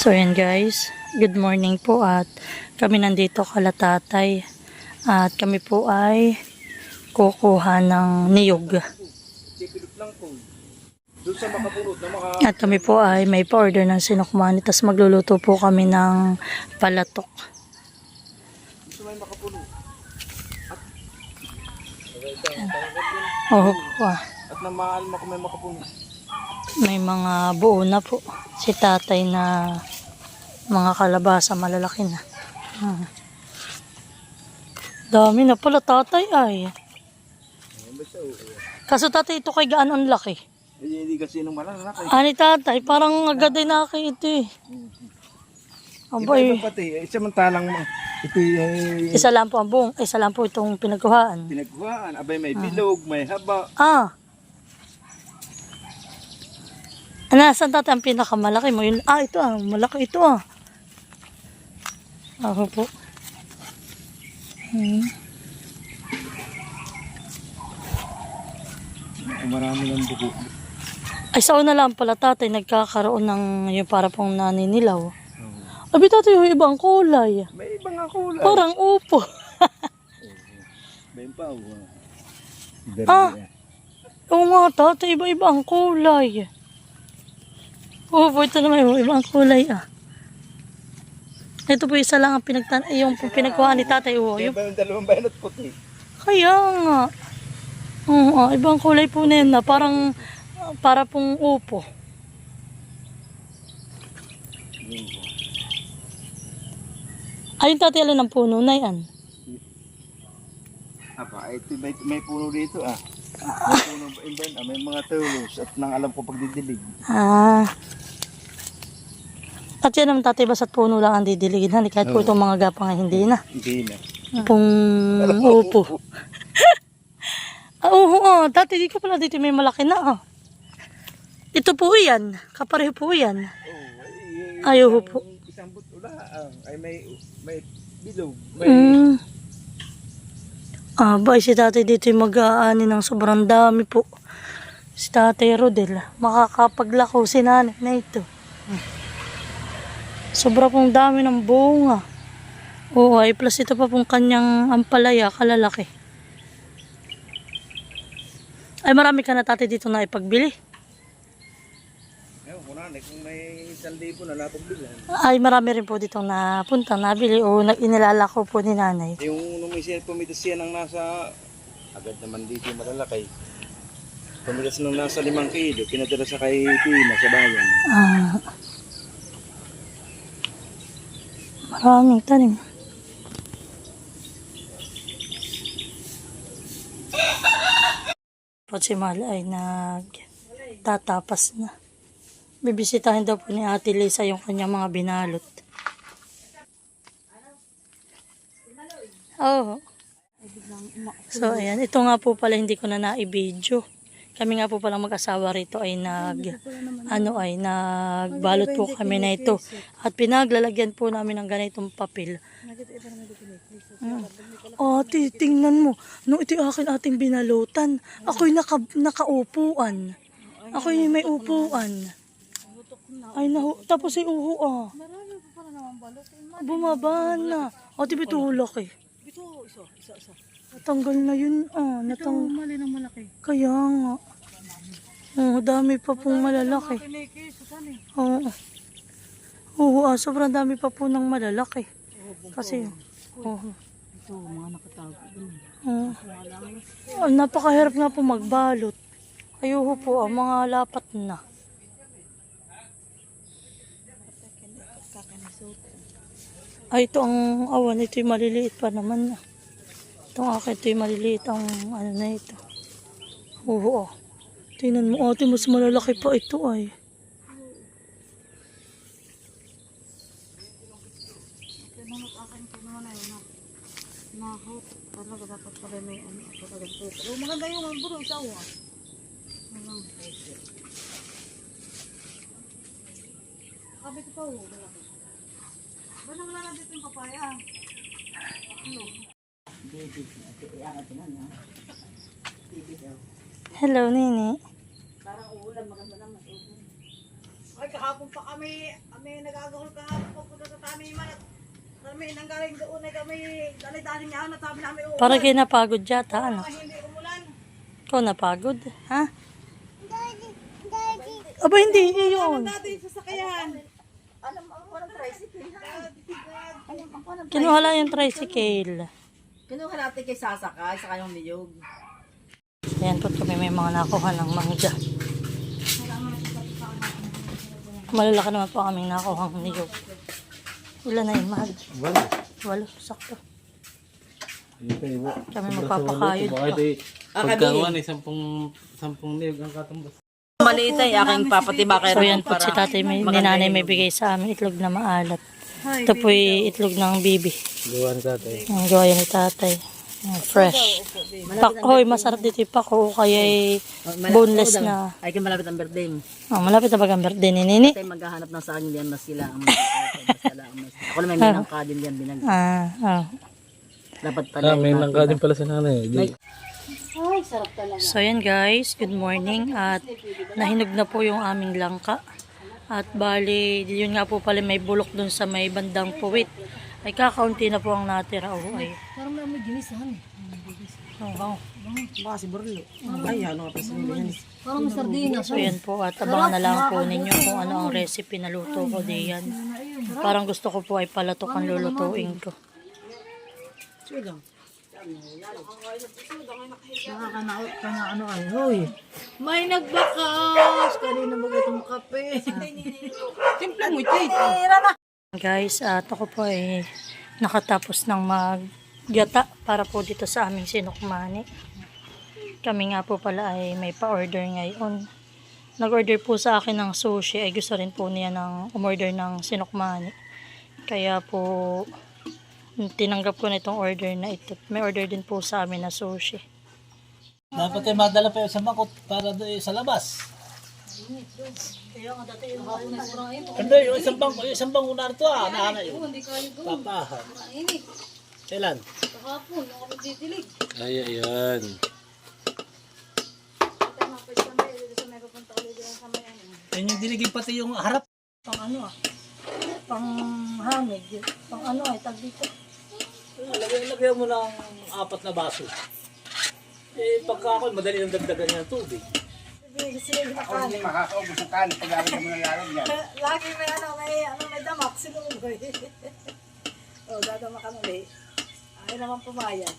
So yan guys, good morning po at kami nandito kala tatay at kami po ay kukuha ng niyog. At kami po ay may pa-order ng sinukmani, tas magluluto po kami ng palatok. Oh, at na mahal mo kung may makapuno. may mga buo na po si tatay na mga kalabasa malalaki na. Dami na pala tatay ay. Kaso tatay ito kay gaan ang laki. Hindi kasi nung malalaki. Ani tatay, parang agad ay nakita eh. Abay, Iba pati, samantalang ito isa lang po ang buong, isa lang po itong pinagkuhaan. pinagkuhaan. Abay may bilog, may haba. Nasaan tatay ang pinakamalaki mo? Yun, ito malaki ito Ako po. Marami ng buko. Ay, sa una lang pala tatay, nagkakaroon ng yung para pong naninilaw. Abi tatay, yung ibang kulay. May ibang kulay. Parang upo. May pa. Oo nga tatay, iba-iba ang kulay. Upo, ito naman yung ibang kulay Ito po isa lang ang yung pinagkuha ni tatay. Yung dalawang bayan at puti. Kaya nga. Oo, ibang kulay po na yun na parang para pong upo. Ayun tatay, alin ang puno na yan? Ito may puno dito May puno may mga tulos at nang alam ko pagdidilig. At yan naman tatay, basta't puno lang ang didiligin. Kahit po itong mga gapang ay hindi na. Hindi na. Pong upo. Dati di ko pala dito may malaki na Ito po yan. Kapareho po yan. Ayaw po. Isang butula ay may bilog. Bay, si tatay dito yung mag-aani ng sobrang dami po. Si tatay Rodel. Makakapaglako si nanay na ito. Sobra pong dami ng bunga. Ay plus ito pa pong kanyang ampalaya, kalalaki. Ay, marami ka na tatay dito na ipagbili. Ewan ko na, kung may 1,000 na napagbili. Ay, marami rin po dito na punta, nabili o inilalako po ni nanay. Yung nung may pumitas siya ng nasa, agad naman dito yung malalaki. Pumitas nung nasa 5 kilo, pinadala sa kay Pina sa bayan. Maraming tanim. Si Mala ay nagtatapas na. Bibisitahin daw po ni Ate Lisa yung kanyang mga binalot. So ayan, ito nga po pala hindi ko na naibidyo. Kami nga po palang mag-asawa rito ay nagbalot po kami na ito. At pinaglalagyan po namin ng ganitong papel. Tingnan mo. Nung ito yung ating binalutan, ako'y nakaupuan. Ako'y may upuan. Ay, tapos ay uho Bumaba na. Diba ito hulak Ito, isa. Natanggal na yun Ito, mali ng malaki. Kaya nga. Dami pa pong malalaki. Sobrang dami pa po ng malalaki. Kasi, Ito, mga nakatago. napakahirap nga po magbalot. Ayuho po, mga lapat na. Ito ang awan. Ito yung maliliit pa naman. Itong akin, ito yung maliliit ang na ito. Tingnan mo, ate, mas malalaki pa ito ay. Talaga dapat pala may maganda yung buro, isaw Sabi ko pa ba na wala na dito yung papaya? Hello, Nini. Parang ulan, maganda naman. Ay, kahapon pa kami nagagahol kahapon papunta sa taniman at kami nanggaling doon ay kami dali-dali niya na sabi namin uulan. Para kayo napagod yata, ano? Hindi umulan. Ikaw napagod? Ha? Aba, hindi. Iyon. Dati sa sakayan. Kinuha lang yung tricycle. Kinuha natin kay sasakay sa kanyang niyog. Ayan po kami may mga nakuha ng mangga. Malalaki naman po kaming nakuha ng niyog. Ilan na yung mahal? Walo, sakto. Kami magpapakayod pa. Pagkawan ay 10 niyog ang katumbas. Maliit ay aking papatiba kay So yan Ramon po si tatay, ni nanay may bigay sa amin itlog na maalat. Ito po yung itlog ng bibi. Gawan tatay. Ang gawa yan ni tatay. Fresh. Hoy, masarap dito yung pako o kaya boneless na. Ay, kaya malapit ang birthday mo. Malapit na ba ang birthday ni Nini? Tayo maghahanap ng saan yan na sila ang ako naman may nangka din yan binag. Dapat pala. May nangka din pala sa nanay. So yan guys, good morning at nahinog na po yung aming langka. At bali, yun nga po pala may bulok dun sa may bandang puwit. Ay kakaunti na po ang natira. Oh, ay. Parang may ginisan. Oh. Baka si Borlo. Ay, ano nga pa sinili yan. Parang may sardinas. So yan po at abangan na lang po ninyo kung ano ang recipe na luto ko diyan. Parang gusto ko po ay palatok ang lulutuin ko. Nakakanaot ka nga ano ay. Hoy, may nagbakas. Kanina mag itong kape. Timpla mo ito. Guys, at ako po ay nakatapos ng magyata para po dito sa aming sinukmani. Kami nga po pala ay may pa-order ngayon. Nag-order po sa akin ng sushi ay gusto rin po niya ng umorder ng sinukmani. Kaya po tinanggap ko na itong order na ito. May order din po sa amin na sushi. Dapat ay madala pa yung sa makot para doon sa labas. Ano yung isang bangko na ito nahana yun. Papahan. Kailan? Kahapon, ako magdidilig. Ay, ayan. Yan yung diligin pati yung harap. Pang ano pang hamig. Pang ano ay tag dito. Lagyan mo ng 4 na baso. Eh pagka ako, madali nang dagdagan niya ng tubig. Hindi makakaubos ang kanin pag lalagyan mo ng lalagyan. Lagi may damak, sinuloy. O, dadamak ka ulit. Ay naman pumayag.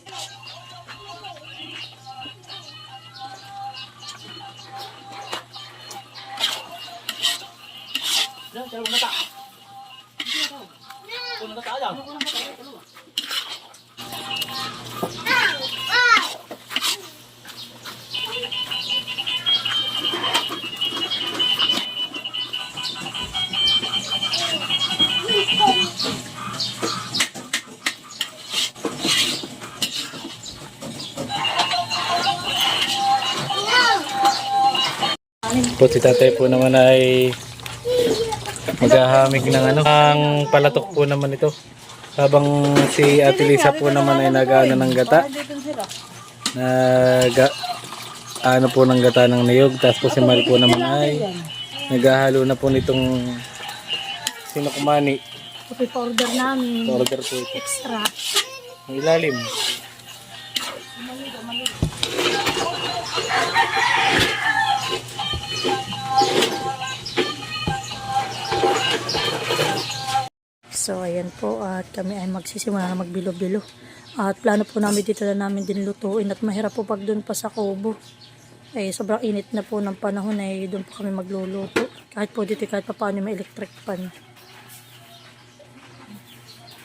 Yan, kaya mata. Kung mata yan. Po si tatay po naman ay maghahamig ng ang palatok po naman ito. Habang si Ate Lisa po naman ay nag-ano ng gata. Ano po ng gata ng niyog. Tapos po si Mal po naman ay naghahalo na po nitong sinukmani. Ito pa-order namin. Order po ito. Extra. Ang ilalim. So ayan po at kami ay magsisimula na magbilo-bilo. At plano po namin dito na namin din lutuin at mahirap po pag doon pa sa Kubo. Ay sobrang init na po ng panahon ay doon po kami magluluto. Kahit po dito kahit pa paano may electric pan.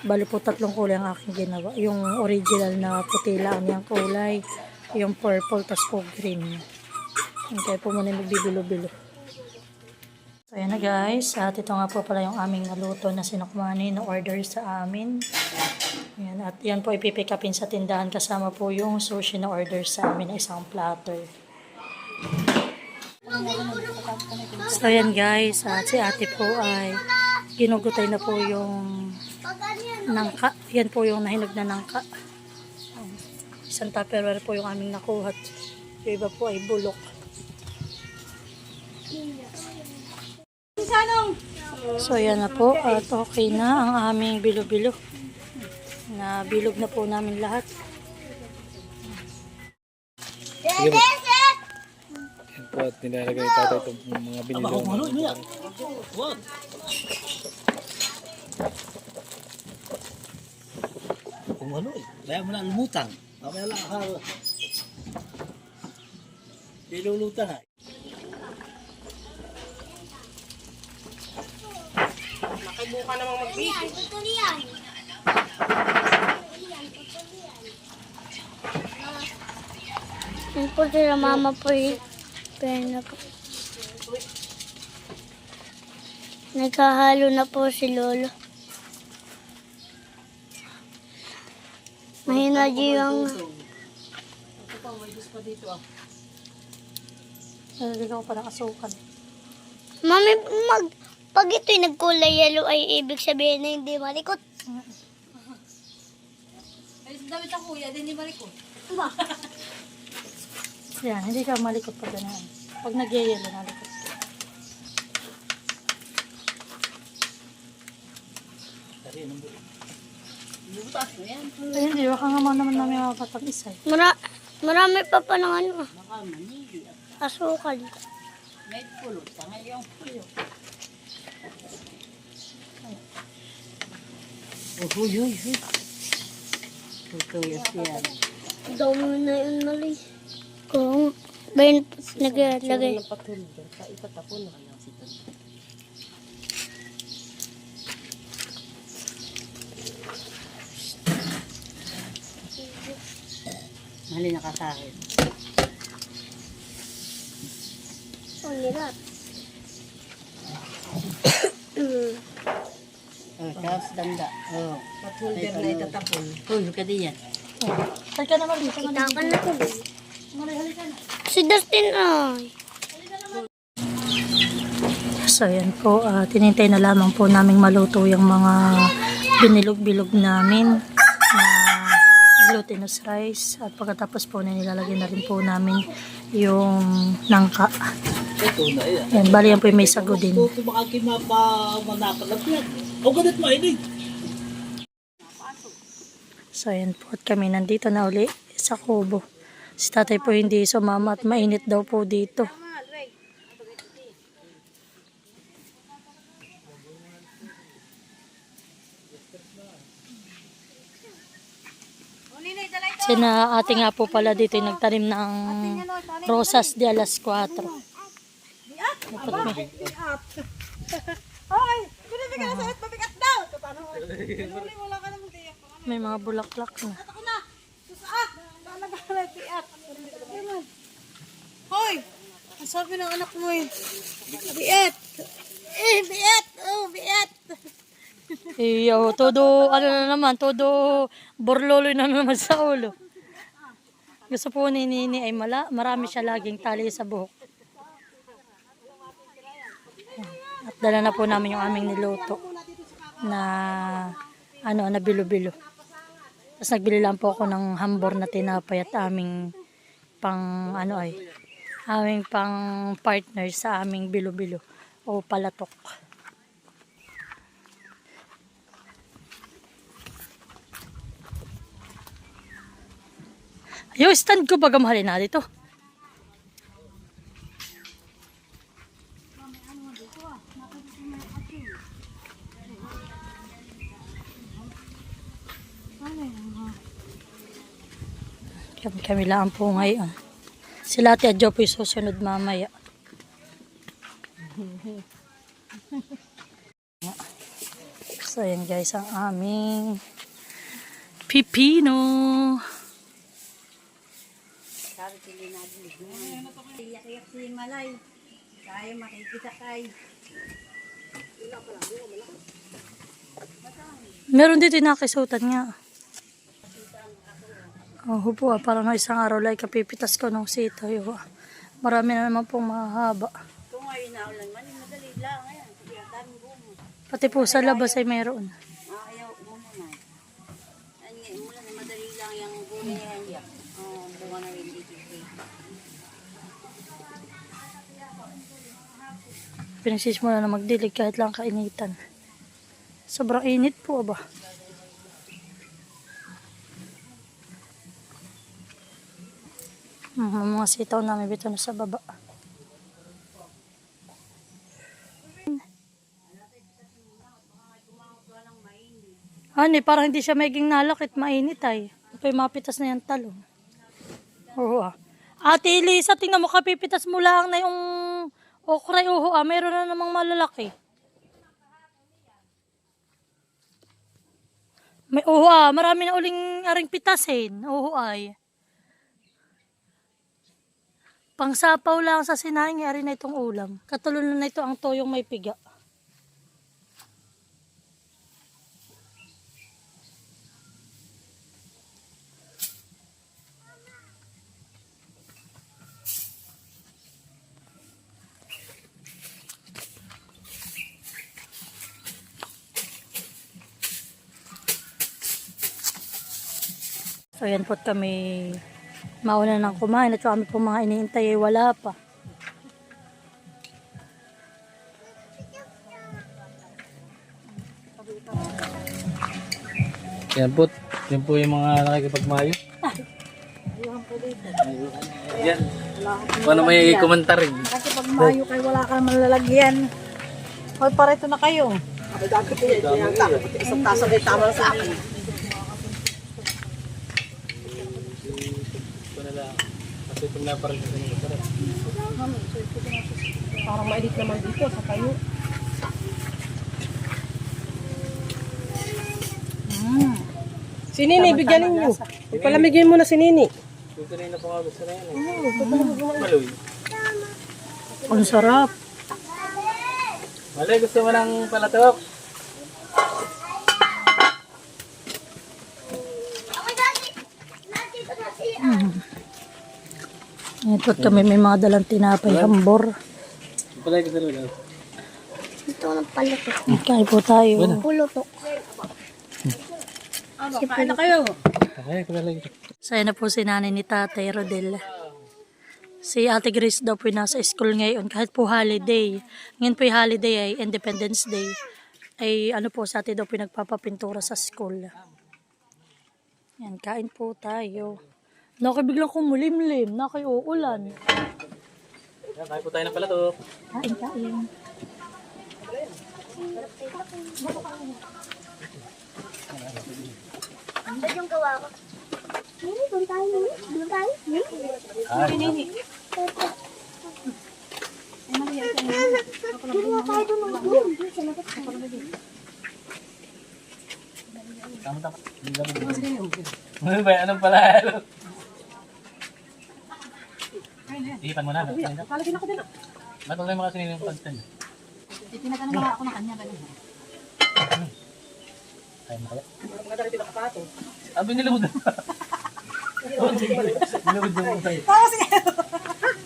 Bali po 3 kulay ang aking ginawa. Yung original na puti lang yung kulay. Yung purple tas po green. Kaya po muna magbibilo-bilo. So ayan na guys, at ito nga po pala yung aming naluto na sinukmani na order sa amin. Ayan, at yan po ipipick upin sa tindahan kasama po yung sushi na order sa amin na isang platter. So ayan guys, at si ate po ay ginugutay na po yung nangka. Yan po yung nahinog na nangka. Isang tupperware po yung aming nakuha. Yung iba po ay bulok. So yan na po at okay na ang aming bilo-bilo. Na bilog na po namin lahat. Sige po. Yan po at nilalagay ni tatay itong mga binili. Wag. Kung ano eh. Kaya mo na lumutang. Mamaya lang ako. Nilulutan ha. Yan po sila mama po yung pena po. Nagkahalo na po si Lolo. Mahina yung... Naliligaw pa ng asukan. Mami, pag ito'y nagkulay yellow ay ibig sabihin na hindi malikot. Yan, hindi ka malikot pa ganun. Pag nagyayelo, nalikot. Ay, hindi. Baka nga naman namin makapatang isa. Marami pa pa ng ano. Asukal. Dami na yun mali. Kung bayan naglagay. Mali na ka sa akin. Ang hirap. Tapos danda. Patulder na itatapon. Uy, ka diyan. Halika naman dito. Kita ka na to. Si Dustin ay. So yan po, tinintay na lamang po naming maluto yung mga binilog-bilog namin na glutinous rice. At pagkatapos po nilalagyan na rin po namin yung nangka. Ito na yan. Yan, bali yan po yung may sago din. Kung baka manakalap yan. O ganit mainig. So yan po, at kami nandito na uli sa kubo. Si tatay po hindi sumama at mainit daw po dito. Sina ate nga po pala dito yung nagtanim ng rosas de alas 4. Dapat may, Hoy! Binibigyan na sa mabigat daw! Paano? Wala ka naman tiyak. may mga bulaklak na. Ako na! Susaak! Talaga na tiyak. Hoy! Ang sabi ng anak mo eh. Biet! Biet! Oh, biet! Iyo, todo, ano na naman, todo borlolo na naman sa ulo. Gusto po ni Nini ay marami siya laging tali sa buhok. At dala na po namin yung aming niluto na na bilo-bilo. Tapos nagbili lang po ako ng hambor na tinapay at aming aming pang partner sa aming bilo-bilo o palatok. Yung stand ko baga mahalin na dito. Kami lang po ngayon. Sila Ate Adjo po yung susunod mamaya. So yan guys ang aming pipino. Iyak-iyak si Malay. Kaya makikita kay. Meron dito yung nakisutan nga. Oh, po parang isang araw lang kapipitas ko ng sitaw. Marami na naman pong mahahaba. Kung ngayon na ulan man, madali lang. Ayan, sige, dami bumo. Pati po sa labas ay mayroon. Ayaw mo naman. Ay, mula na madali lang yung gulay yan. Bunga na rin dito. pinagsisimula na magdilig kahit lang kainitan. Sobrang init po ba? Mga sitaw namin bito na sa baba. Hani, parang hindi siya maging nalakit, mainit ay. Ito yung mapitas na yung talong. Oo ah. Ate Elisa, tingnan mo, kapipitas mo lang na yung okra. Oo ah, mayroon na namang malalaki. May oo ah, marami na uling aring pitasin. Oo ay. Pangsapaw lang sa sinaing, ari na itong ulam. Katulad na ito ang toyong may piga. So yan po kami mauna nang kumain at kami po mga iniintay ay wala pa. Yan po. Yan po yung mga nakikipagmayo. Yan. Paano may komentar rin? Kasi pag mayo kayo, wala ka naman lalagyan. Hoy, pareto na kayo. Isang tasa ay tama sa akin. Kasi pag naparil sa inyo, sarap. Parang ma-edit naman dito sa kayo. Si Nini, bigyan ninyo. Palamigin mo na si Nini. Yung kanina po nga gusto na yan eh. Maloy. Ang sarap. Maloy, gusto mo ng palatok? Yan po kami may mga dalang tinapay, hambor. Palay gusto mo daw. Ito ng palatok. Kain po tayo. Pulutok. Kain na kayo. Okay, palay. Saya na po si nanay ni Tatay Rodel. Si Ate Grace daw po nasa school ngayon kahit po holiday. Ngayon po yung holiday ay Independence Day. Ay ano po sa atin daw po nagpapapintura sa school. Yan, kain po tayo. Nakibiglang kumulimlim, nakiuulan. Yan, kain po tayo ng palatok. Kain, kain. Ano yung gawa ko? Nini, doon tayo. Doon tayo. Nini. Doon tayo doon. Tama-tama. Ano ba? Anong palalo? Ipan mo na. Kalagin ako din. Ba't wala yung mga sinili yung constant? Tinagano na ako ng kanya. Kaya mo kaya? Madali din ako pato. Abi nilabod na. Nilabod na mo tayo.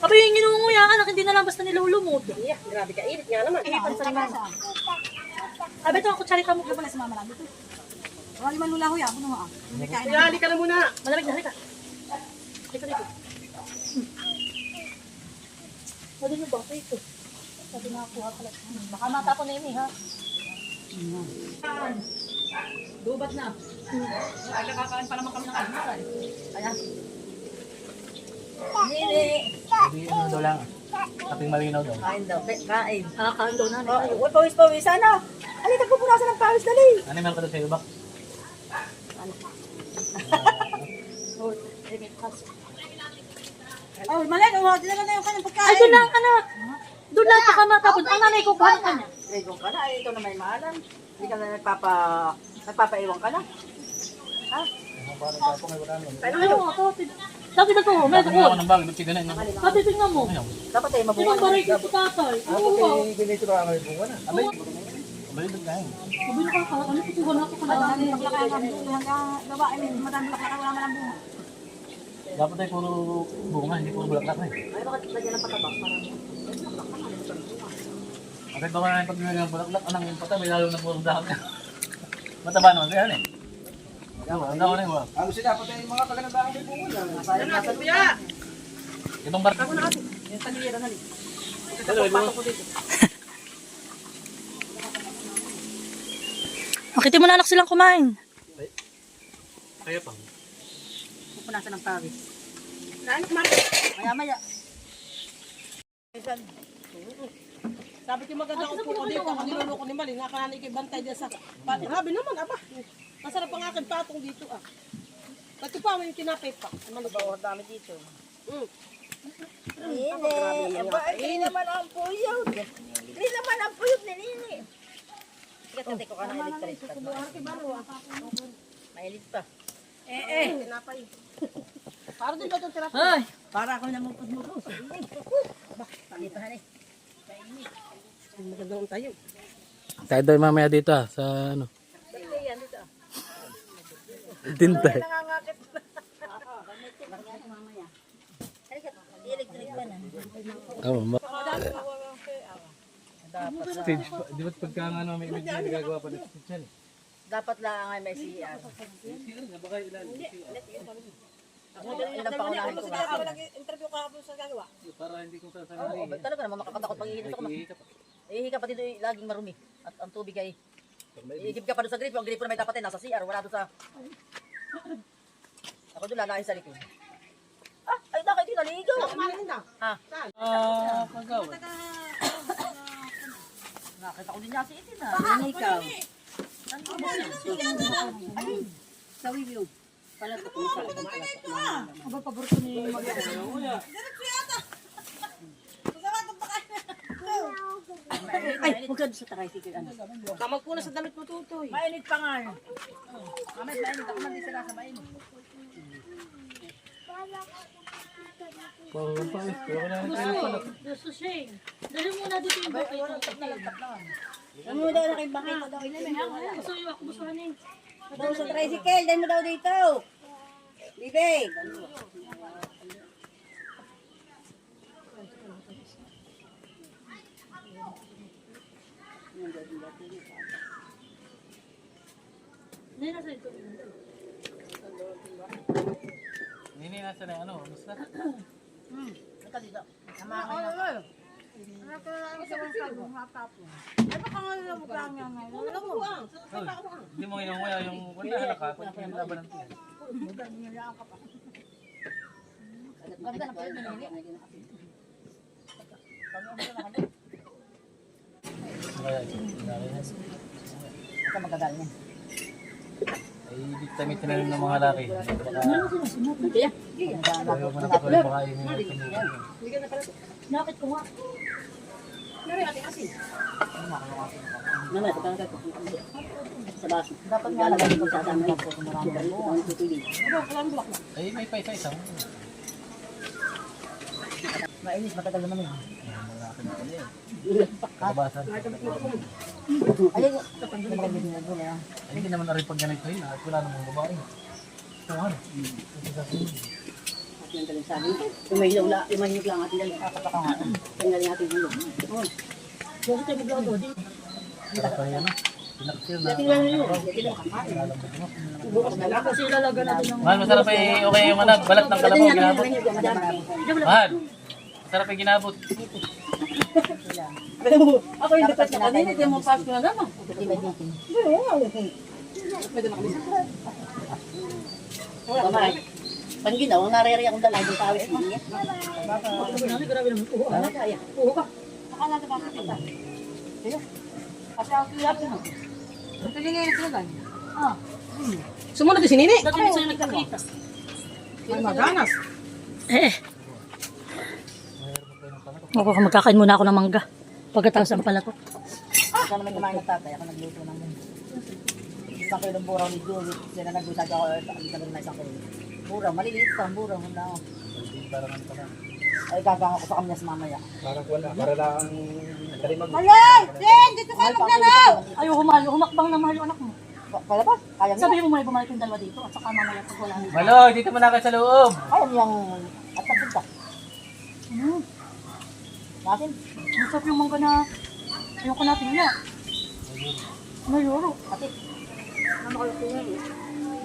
Aba yung ginunguya ka, hindi na lang basta nilulumod. Grabe ka, init nga naman. Ipan sa limasa. Aba ito ang kutsarita mo. Pala sa mama lang dito. Wala man lula ho ya, ano nga. Hindi ka na muna. Malamig na, halika. Halika dito. Wala nyo ba ito? Sabi na ako pala. Baka matapon na yun ha. Dubat na. Ay, nakakain pa naman kami ng almusal. Ayan. Nini. Sabi ano daw lang. Kaping malinaw daw. Kain daw. Kain. Nakakain daw na. Oh, pawis-pawis. Ano? Ali, nagpupunasan ng pawis, dali. Ano meron ka daw sa'yo ba? Oh, mali. Dalaga na yung kanyang pagkain. Ay, doon lang anak. Doon lang pa ka matapon. Ang nanay ko kuha ka niya. Regong ka na. Ay, ito na may maalam. Hindi ka na nagpapaiwan ka na. Ha? Ano ako? Sabi na ko, may Ako dukot. ng bagay, ba't siya ganun? Sabi tingnan mo. Dapat ay Tingnan mabuhay. baray ko si tatay. Oo. Ganito na kayo bunga na. Abay, abay doon tayo. Sabi na ka, ano kukuha na ako ka na. Madami laklakayan kami. Hanggang babae, madami laklakayan. Wala man ang bunga. Dapat tayo puro bunga, hindi puro bulaklak na eh. Ay, bakit lagyan ng patabak? Bakit ba nga pag nilagyan ng bulaklak, anang yung pata, may lalo na puro dahon. Mataba naman kaya eh. Ang dahon na yun. Ano sila, pati yung mga kagandahan may bunga na. Sayang nasa kuya. Itong bar. Ako na kasi. Yung tagiliran na rin. Hello, hello. Akitin mo na anak silang kumain. Kaya pa. Pupunasan ng pawis. Maya-maya. Sabi ko maganda ko po dito. Ang nilulo ko ni Mali. Nga kanani kay bantay dyan sa... Grabe naman, aba. Masarap ang aking patong dito, ah. Pati pa, may kinapay pa. Ano ba? Ang dami dito. Hindi naman ang puyod. Hindi naman ang puyod ni Nini. Tingnan ko ka na electric. Mainit pa. Tinapay. Para din ba itong tinapay? Ay! Para ako namupos-mupos. Palipahan eh. Magandang tayo. Tayo daw mamaya dito sa ano. Tintay. Electric pa na. Stage pa. Di ba't pagka ano may image na nagagawa pa ng stage yan? Dapat lang ay may CR. Ilang pa unahin ko ba? Interview ka po sa gagawa. Para hindi ko Oo, sasabihin. talaga naman makakatakot pag ihigit ako. Ihigit pa dito laging marumi. At ang tubig ay ihigit ka pa doon sa gripo. Ang gripo na may dapat nasa CR. Wala doon sa... Ako doon lalahin sa likod. Ah, ay nakay din naligaw. Ha? Paggawa. Nakita ko din niya si Itin ha. Ano ikaw? Ay, huwag ka sa tricycle. Kamag po na sa damit mo, Tutoy. Mainit pa nga. Mamay, mainit ako man din sila sa mainit. Parang pa eh. Wala na tayo pala. Gusto siya eh. Dali muna dito yung bakit. Ano mo daw na kay bakit mo daw? Gusto yung ako gustuhan eh. Daw sa tricycle, dahil mo daw dito. Bibig. Hindi nasa ito. Nini, nasa na ano? Basta? Ito dito. Tama ka na. Hindi mo inunguya yung wala halaka. Kung yung laban ng tiyan. Ganda na pala nilili. Ito magagaling yan. Ay, bitamit na rin ng mga laki. Kaya? Ayaw mo na patuloy baka yun yung Nakit ko nga. Mama, ito ka sa baso. Dapat nga lagay ko sa dami ko kung marami ko. Ay, may pa isa-isa. Mainis, matagal naman yun. Kalabasan. Ayun, ito maganda din na doon. Ay, hindi naman na rin pag ganito yun. At wala namang babae. Ito ano? Yan talagang sabi. Yung mahilog lang atin dali. Tingnan natin yung ulo. Gusto tayo maglago. Para pa yan. Pinaksir na. Tingnan nyo yun. Bukas na lang kasi ilalaga natin ng... Mahal, masarap eh. Okay yung manag. Balat ng kalabaw. Ginabot. Mahal. Masarap yung ginabot. Ako yung dapat na kanina. Hindi mo pass ko na naman. Kamay. Pag ginaw, narere akong dala yung tawis niya. Grabe naman. Ano kaya? Oo ka. Akala ka bakit kita? Kasi ako kaya ko. Ito yung ngayon ko lang. Ah. Sumunod si Nini. Dati hindi sa'yo nagkakita. Ay, maganas. Ako, magkakain muna ako ng mangga. Pagkatapos ang pala ko. Ikaw naman kumain ng tatay. Ako nagluto ng isang kilong buraw ni Julie. Sila nagusag ako. Ang sabi na isang kilo. Buraw. Maliliit pa ang buraw. Ay, gagawin ako sa kanya sa mamaya. Parang wala. Para lang talimag. Malay! Jen! Dito ka maglalaw! Ayaw humalo. Humakbang na mahal yung anak mo. Kaya ba? Kaya niya? Sabi mo may bumalik yung dalawa dito at saka mamaya pag wala na. Malo, dito mo na kayo sa loob. Kaya niyang... At napunta. Natin? Masarap yung mangga na ayaw ko natin na. Mayuro. Ate.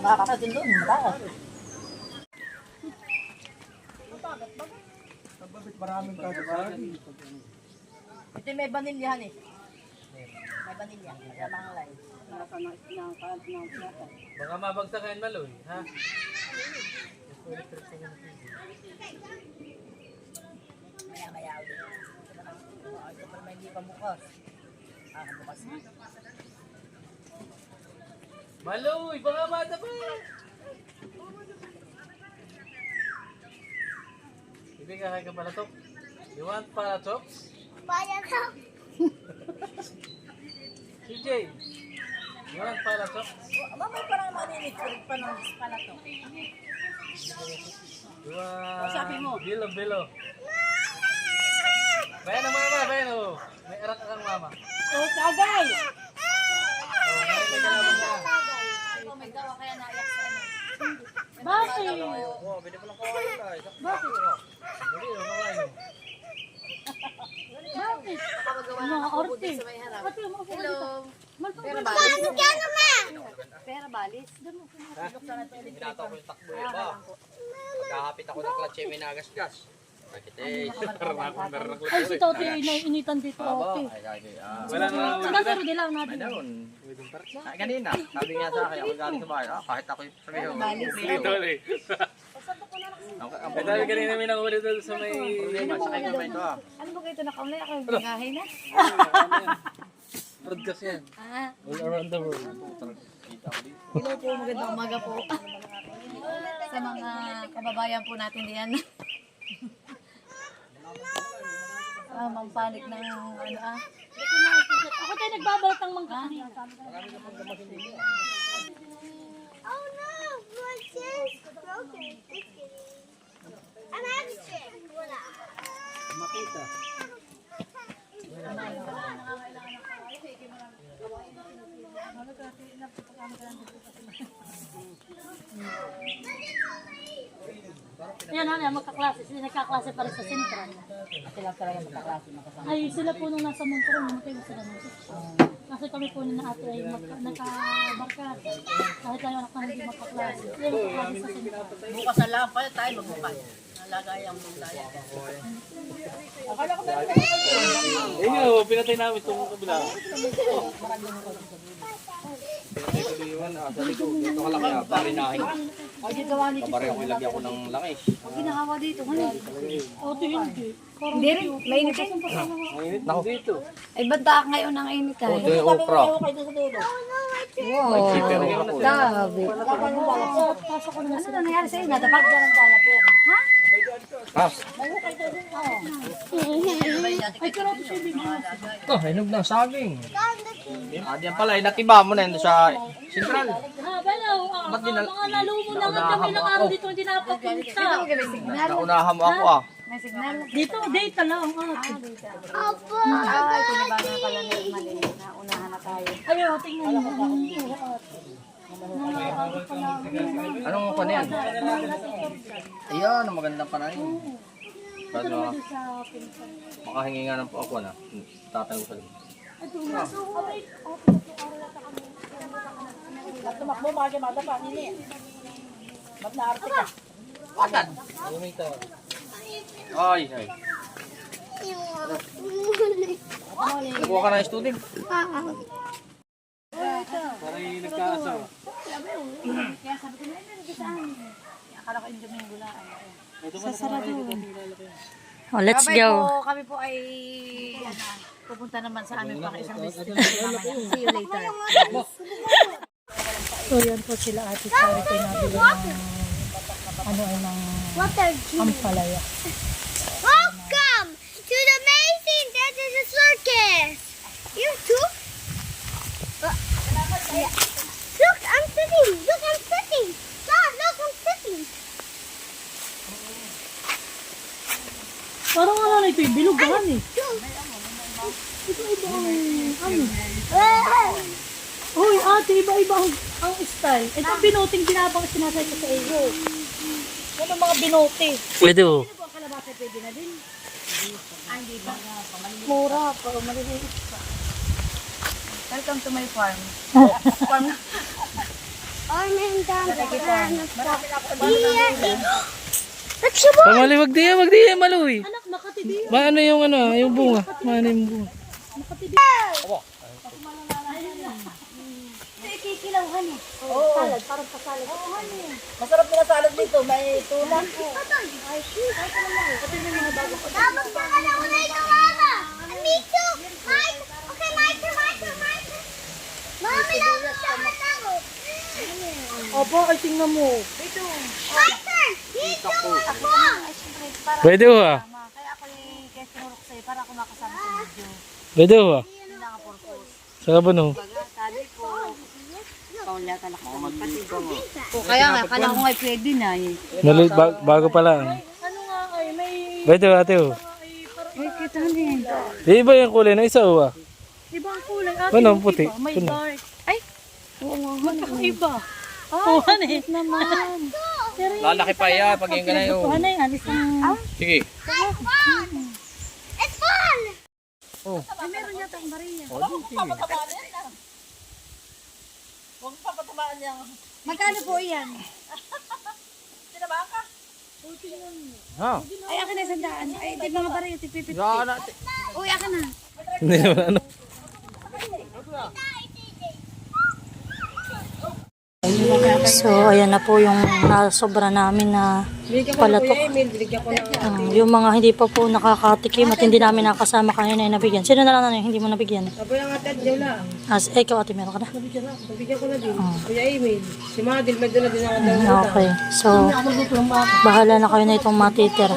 Makakatasin doon. Matakas. Maraming kasasali. Ito may vanilyahan eh. Baka mabagsakan Maloy, ha? Maloy, baka bata pa. Hindi ka kaya ka pala to? You want pala to? Paya ka. CJ, you want pala to? Mamay parang maninit pa ng palato. You want bilo. Bayan ang mama, bayan o. May arak kang mama. Oh, tagay! Oh, may kalaban na. Bakit? Oh, pwede palang kawain na. Bakit? Hindi, kawain. Bakit? Mga orte. Ate, mo ako. Hello. Pero naman. Binato ko yung takbo yun ba? Magkakapit ako ng clutch may nagasgas. Bakit eh? Ay, si Tote ay naiinitan dito. Tote. Wala na. Magkasaro din lang natin. Mayroon. Kanina, sabi nga sa akin, ako galing sa bahay. Kahit ako yung sabihin. Dito ulit. Ang Ay, dahil kanina may nakuli doon sa may... problema, sakay ko ba ito ah? Ano ba kayo ito nakaulay? Ako yung bigahe na. Broadcast yan. All around the world. Hello po, magandang umaga po. Sa mga kababayan po natin diyan. Mampanik ng ano Ako tayo nagbabalot ng mangga. Oh no, my chair's broken. I'm having chair. Wala. Yan, magkaklase. Sila nagkaklase pa rin sa Central. sila talaga magkaklase makasama. Ay, sila po nung nasa Montero, namatay mo sila nung kasi kami po nung ate ay nakabarkada. Kahit tayo anak na hindi magkaklase. Sila magkaklase sa Central. Bukas na lang pala tayo magbukas. Nalagay ang mundaya. Eh nga, pinatay namin itong kabila. Pinatay ko yun sa likod. Dito ka laki ah, parinahin. O, dito gawa ni Pareho ko ilagyan ko ng langis. Huwag ginahawa dito. Ano? Oto hindi. Hindi rin. Mainit eh. Naku. Dito. Ay, banta ngayon ang init Ito ay. yung okra. Wow. Grabe. Pasok ko na Ano nangyari sa'yo? Nadapak ka ng kaya pera. Ha? Ha? Ay, pero ito siya bigyan. Oh, hinog ng saging. Diyan pala, inatiba mo na yun sa sentral. Balaw. Mga nalumo na nga kami ng araw dito hindi napapunta. Naunahan mo ako ah. May signal. Dito, data lang. Opo. Ay, tinibangan pala na mali. Naunahan na tayo. Ayaw, tingnan mo. Anong pa na yan? Ayan, ang magandang pananim. Pero makahingi nga ng ako na. Tatayo ko rin. Tumakbo, mga madapa, nini. Ba't naarte ka? Watan! Ay, ay. Nakuha ka na yung student. Parang yung nagkaasawa. Akala ko yung Domingo lang. Oh, let's Bye-bye go. po. Kami po ay pupunta naman sa aming pang isang destination mamaya. See you later. So, yan po sila ate. Sorry ko nabili ng ano ay ng Water. ampalaya. Welcome to the amazing That is a circus. You too? Yeah. Look, I'm sitting. Look, I'm sitting. Dad, look, I'm sitting. Parang ano na ito, bilugan eh. Uy, ate, iba-iba ang style. Ito binoting binabang sinasay ko sa iyo. Ano mga binote? Pwede oh. Mura, pero maliliit. Welcome to my farm. Armin down the Pamali, wag di, Maloy. Anak, nakatibi. Maano yung bunga? Maano yung bunga? Nakatibi. Salad, parang pasalad. Masarap na salad dito, may tuna. Dapat ka na una ito, Mama. Me too. Mike. Okay, Mike. Mami, dapat ka na ako. Opo, ay tingnan mo. Mike, dito. Ako. Pwede ho ah. Kaya ako yung kaya sinurok sa'yo para ako makasama sa video. Pwede ho ah. Yun lang ang purpose. Saka ba no? Sabi ko, kaulya ka lang ako magpasigaw. Kaya nga, kala ko nga pwede na eh. Bago pa lang. Ano nga ay, may... Pwede ho ate ho. May kita din. Iba yung kulay ng isa ho ah. Ibang kulay. Ate, Ano, yung puti? iba, May Puno. dark. Ay! Oo nga, magkakaiba. Oo, hanay. Naman. Lalaki pa yan pag yung ganay. Oh. Hanay, alis ang... Sige. It's fun. Ay, meron yata ang bariya. Magkano po yan? Ha? Ay, akin na sandaan. Ay, di mga bariya, tipipit. Yan na. Uy, akin na. Hindi naman ano. So, ayan na po yung nasobra namin na palatok. Yung mga hindi pa po nakakatikim at hindi namin nakasama kanina ay nabigyan. Sino na lang na hindi mo nabigyan? Sabi ang ate Adjaw lang. Ikaw ate, meron ka na? Nabigyan ko na din. Kuya Emil. Si Madil, may doon na din ako daw. Okay. So, bahala na kayo na itong matitira.